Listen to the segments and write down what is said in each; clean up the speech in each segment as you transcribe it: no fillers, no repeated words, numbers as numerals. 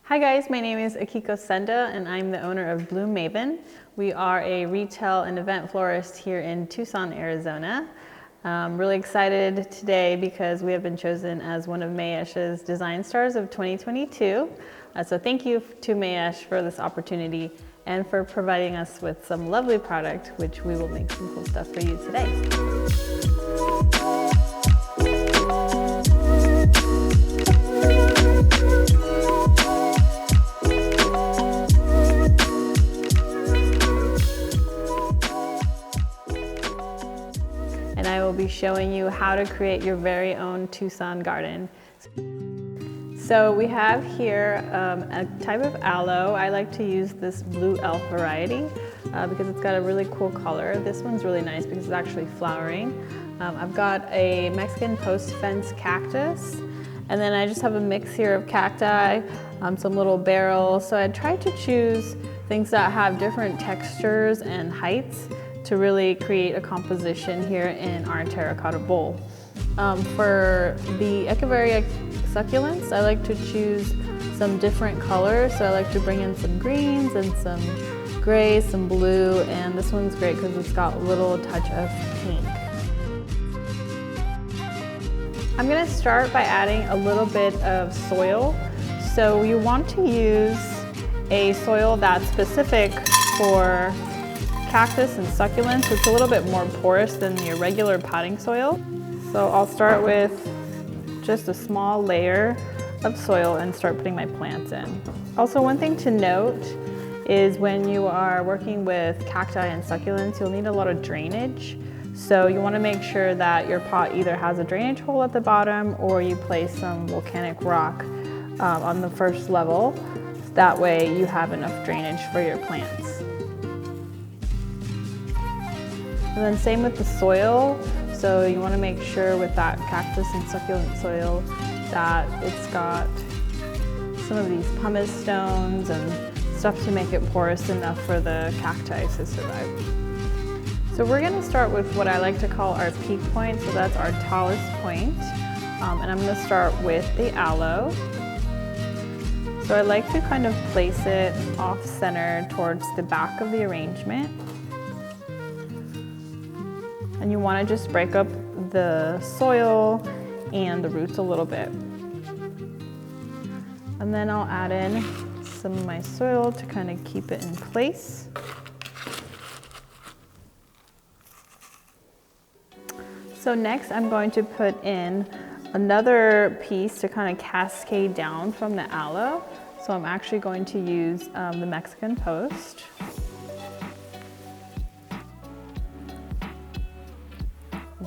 Hi guys, my name is Akiko Senda and I'm the owner of Bloom Maven. We are a retail and event florist here in Tucson, Arizona. I'm really excited today because we have been chosen as one of Mayesh's Design Stars of 2022. So thank you to Mayesh for this opportunity and for providing us with some lovely product, which we will make some cool stuff for you today. And I will be showing you how to create your very own Tucson garden. So we have here a type of aloe. I like to use this blue elf variety because it's got a really cool color. This one's really nice because it's actually flowering. I've got a Mexican post fence cactus, and then I just have a mix here of cacti, some little barrels. So I tried to choose things that have different textures and heights to really create a composition here in our terracotta bowl. For the Echeveria succulents, I like to choose some different colors. So I like to bring in some greens and some grays, some blue, and this one's great because it's got a little touch of pink. I'm gonna start by adding a little bit of soil. So you want to use a soil that's specific for cactus and succulents. It's a little bit more porous than your regular potting soil. So I'll start with just a small layer of soil and start putting my plants in. Also, one thing to note is when you are working with cacti and succulents, you'll need a lot of drainage. So you want to make sure that your pot either has a drainage hole at the bottom or you place some volcanic rock on the first level. That way you have enough drainage for your plants. And then same with the soil. So you want to make sure with that cactus and succulent soil that it's got some of these pumice stones and stuff to make it porous enough for the cacti to survive. So we're going to start with what I like to call our peak point. So that's our tallest point. And I'm going to start with the aloe. So I like to kind of place it off center towards the back of the arrangement. And you want to just break up the soil and the roots a little bit. And then I'll add in some of my soil to kind of keep it in place. So next I'm going to put in another piece to kind of cascade down from the aloe. So I'm actually going to use the Mexican post.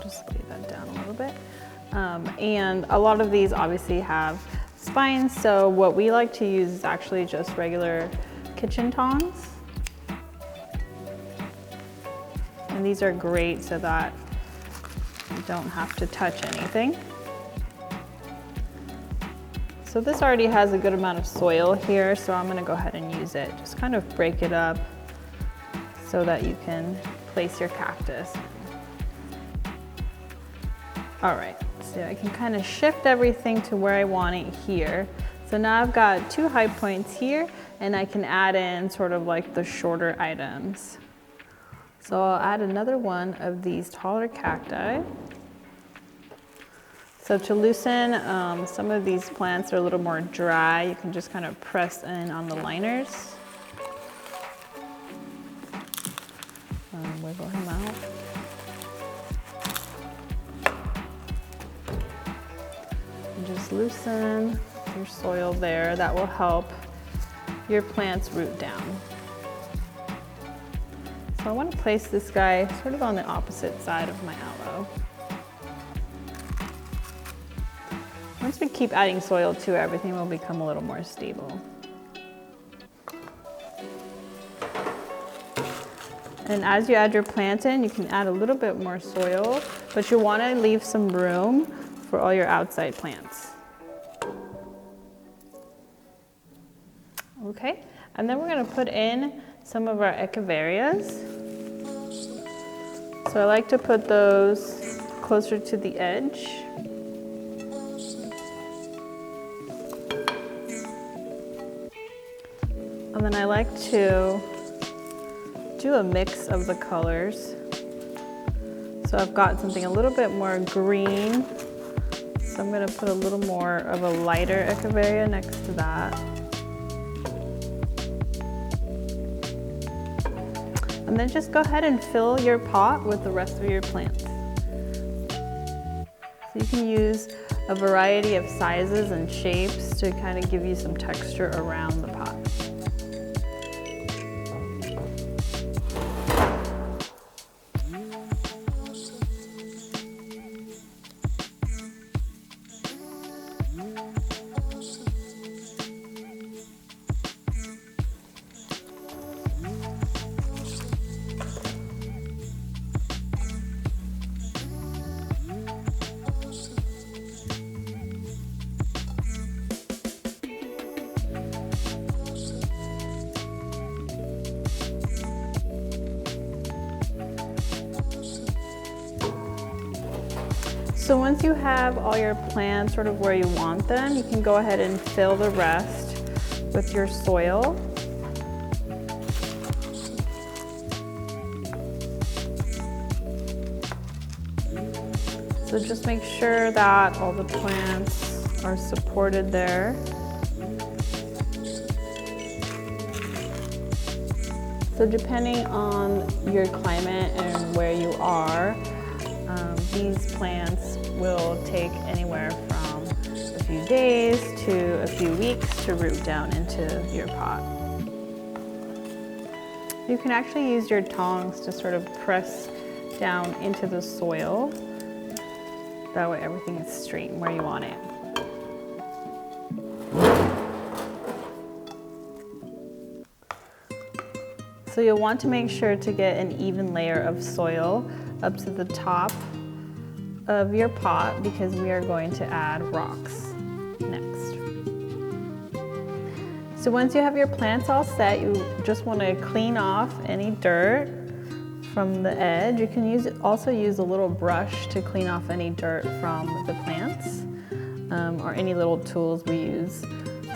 Just lay that down a little bit. And a lot of these obviously have spines, so what we like to use is actually just regular kitchen tongs. And these are great so that you don't have to touch anything. So this already has a good amount of soil here, so I'm gonna go ahead and use it. Just kind of break it up so that you can place your cactus. All right, so I can kind of shift everything to where I want it here. So now I've got two high points here and I can add in sort of like the shorter items. So I'll add another one of these taller cacti. So to loosen, some of these plants are a little more dry. You can just kind of press in on the liners. Wiggle him out. Just loosen your soil there. That will help your plants root down. So I want to place this guy sort of on the opposite side of my aloe. Once we keep adding soil to it, everything will become a little more stable. And as you add your plant in, you can add a little bit more soil, but you want to leave some room for all your outside plants. Okay, and then we're going to put in some of our Echeverias. So I like to put those closer to the edge. And then I like to do a mix of the colors. So I've got something a little bit more green. So I'm gonna put a little more of a lighter Echeveria next to that. And then just go ahead and fill your pot with the rest of your plants. So you can use a variety of sizes and shapes to kind of give you some texture around the pot. So once you have all your plants sort of where you want them, you can go ahead and fill the rest with your soil. So just make sure that all the plants are supported there. So depending on your climate and where you are, these plants will take anywhere from a few days to a few weeks to root down into your pot. You can actually use your tongs to sort of press down into the soil. That way everything is straight and where you want it. So you'll want to make sure to get an even layer of soil up to the top of your pot because we are going to add rocks next. So once you have your plants all set, you just want to clean off any dirt from the edge. You can also use a little brush to clean off any dirt from the plants, or any little tools we use.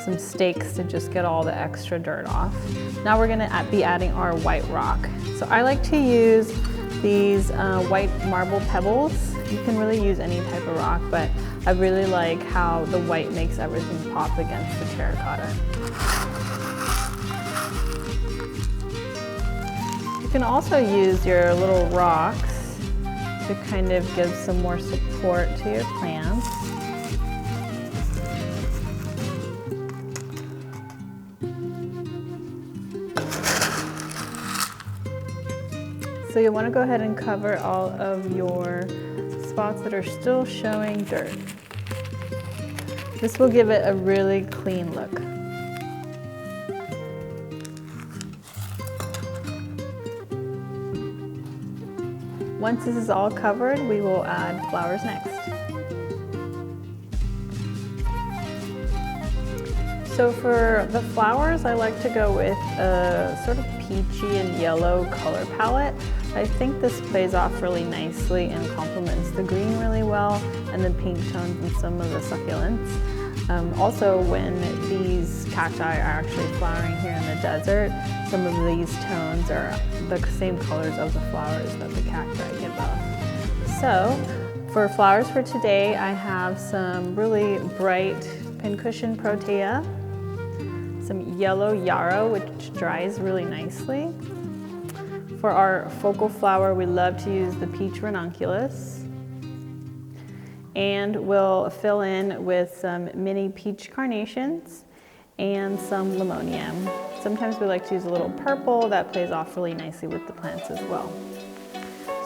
Some stakes to just get all the extra dirt off. Now we're gonna be adding our white rock. So I like to use these white marble pebbles. You can really use any type of rock, but I really like how the white makes everything pop against the terracotta. You can also use your little rocks to kind of give some more support to your plants. So you want to go ahead and cover all of your spots that are still showing dirt. This will give it a really clean look. Once this is all covered, we will add flowers next. So for the flowers, I like to go with a sort of peachy and yellow color palette. I think this plays off really nicely and complements the green really well and the pink tones in some of the succulents. Also, when these cacti are actually flowering here in the desert, some of these tones are the same colors of the flowers that the cacti give off. So for flowers for today, I have some really bright Pincushion Protea, some yellow yarrow, which dries really nicely. For our focal flower, we love to use the peach Ranunculus. And we'll fill in with some mini peach carnations and some limonium. Sometimes we like to use a little purple that plays off really nicely with the plants as well.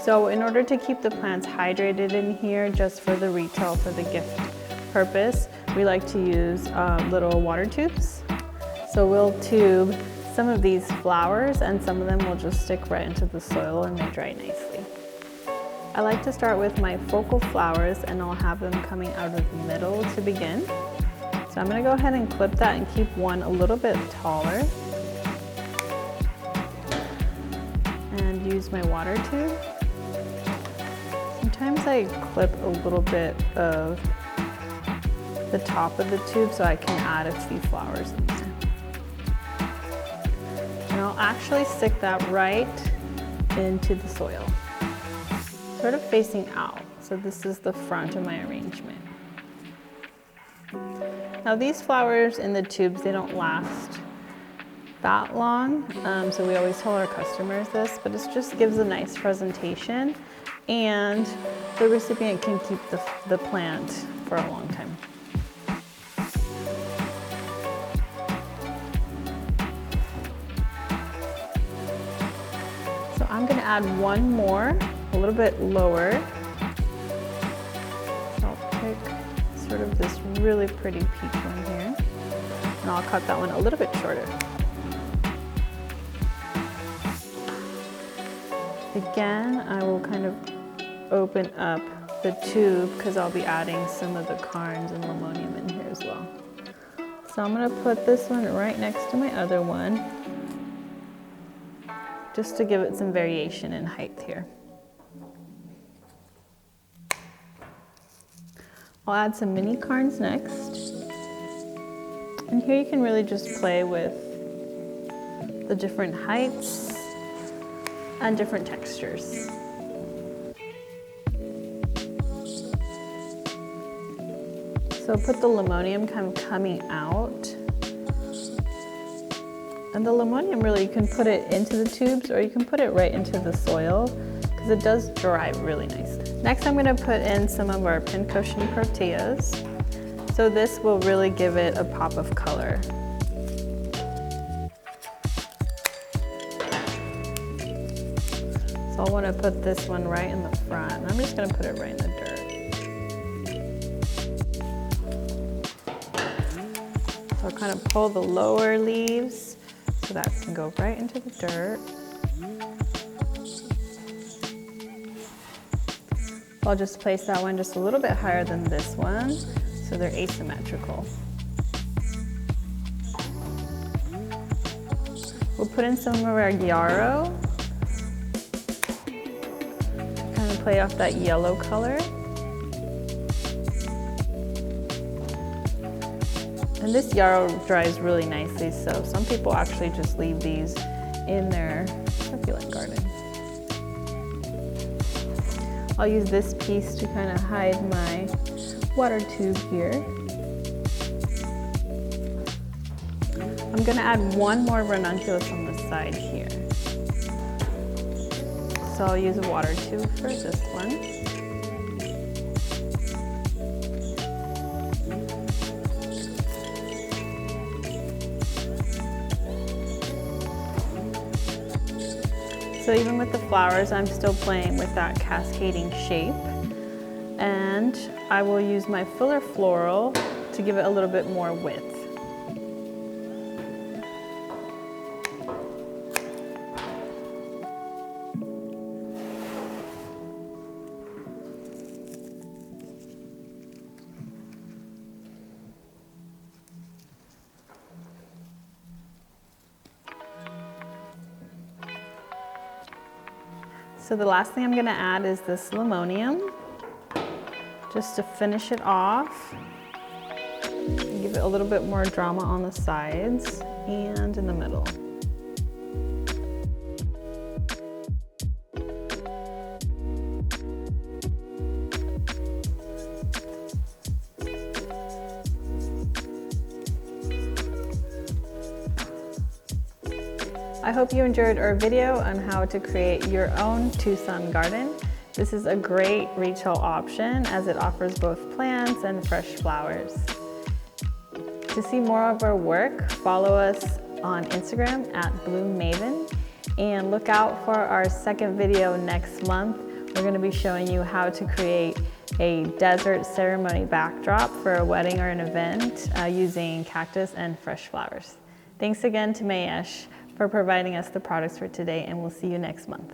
So in order to keep the plants hydrated in here, just for the retail, for the gift purpose, we like to use little water tubes. So we'll tube some of these flowers and some of them will just stick right into the soil and they dry nicely. I like to start with my focal flowers and I'll have them coming out of the middle to begin. So I'm gonna go ahead and clip that and keep one a little bit taller. And use my water tube. Sometimes I clip a little bit of the top of the tube so I can add a few flowers in there. I'll actually stick that right into the soil, sort of facing out. So this is the front of my arrangement. Now these flowers in the tubes, they don't last that long, so we always tell our customers this, but it just gives a nice presentation, and the recipient can keep the plant for a long time. So I'm going to add one more, a little bit lower. So I'll pick sort of this really pretty peach one here, and I'll cut that one a little bit shorter. Again, I will kind of open up the tube because I'll be adding some of the carns and limonium in here as well. So I'm going to put this one right next to my other one, just to give it some variation in height here. I'll add some mini carns next. And here you can really just play with the different heights and different textures. So put the limonium kind of coming out. And the limonium, really, you can put it into the tubes or you can put it right into the soil because it does dry really nice. Next, I'm going to put in some of our Pincushion Proteas. So this will really give it a pop of color. So I'll want to put this one right in the front. I'm just going to put it right in the dirt. So I'll kind of pull the lower leaves so that can go right into the dirt. I'll just place that one just a little bit higher than this one so they're asymmetrical. We'll put in some of our yarrow. Kind of play off that yellow color. And this yarrow dries really nicely, so some people actually just leave these in their succulent garden. I'll use this piece to kind of hide my water tube here. I'm going to add one more ranunculus on the side here. So I'll use a water tube for this one. So even with the flowers, I'm still playing with that cascading shape. And I will use my filler floral to give it a little bit more width. So the last thing I'm going to add is this limonium, just to finish it off and give it a little bit more drama on the sides and in the middle. I hope you enjoyed our video on how to create your own Tucson garden. This is a great retail option as it offers both plants and fresh flowers. To see more of our work, follow us on Instagram at @BloomMaven, and look out for our second video next month. We're going to be showing you how to create a desert ceremony backdrop for a wedding or an event using cactus and fresh flowers. Thanks again to Mayesh for providing us the products for today, and we'll see you next month.